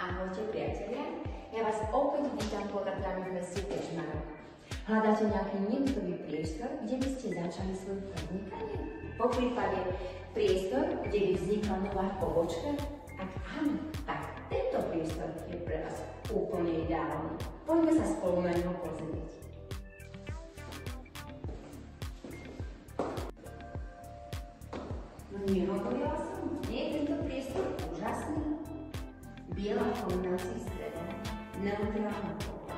Ahojte priatelia, ja vás opäť vítam po Tatrami v meste Kežmarok. Hľadáte nejaký nemytový priestor, kde by ste začali svoje podnikanie? Po prípade priestor, kde by vznikla nová pobočka? Ak áno, tak tento priestor je pre vás úplne ideálny. Poďme sa spolu na neho pozrieť. No nehovorila som, nie je tento priestor úžasný? Biela v kombinácii s drevom, neutrálna plocha,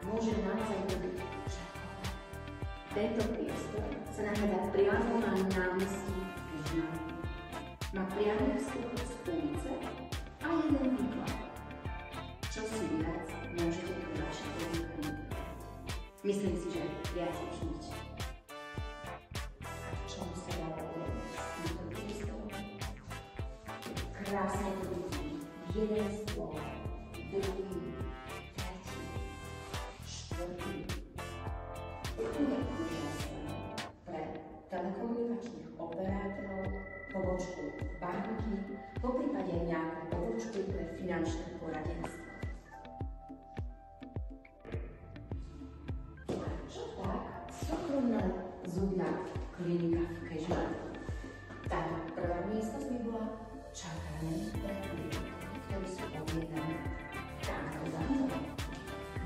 môže naozaj byť šaková. Tento priestor sa nachádza priamo na námestí Kežmarok. Má priamy vstup z ulice a jeden výklad. Čo si viac môžete pre vaše podnikanie? Myslím si, že viac už nič. Čo sa dá urobiť s týmto priestorom? Krásne to vidí. Jeden stôl, druhý, tretí, štvrtý. Je to úžasné pre telekomunikačných operátorov, pobočku banky, poprípade aj nejakú pobočku pre finančné poradenstvo. A čo tak? Súkromná zubná klinika v Kežmarku. Táto prvá miestnosť by bola čakanie pre klientov, ktorí sú objednaní tamto za mnou.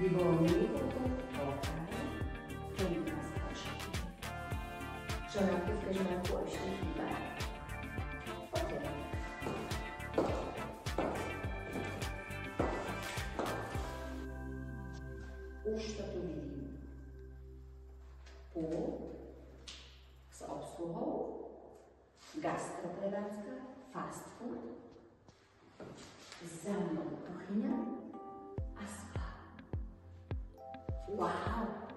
By bolo niekoľko lokálov, ktorí nás očakujú. Čo nám tu v Kežmarku ešte chýba? Poďte. Už to tu vidím. Pult s obsluhou, gastroprevádzka, fast food, za mnou kuchyňa a spa. Wow!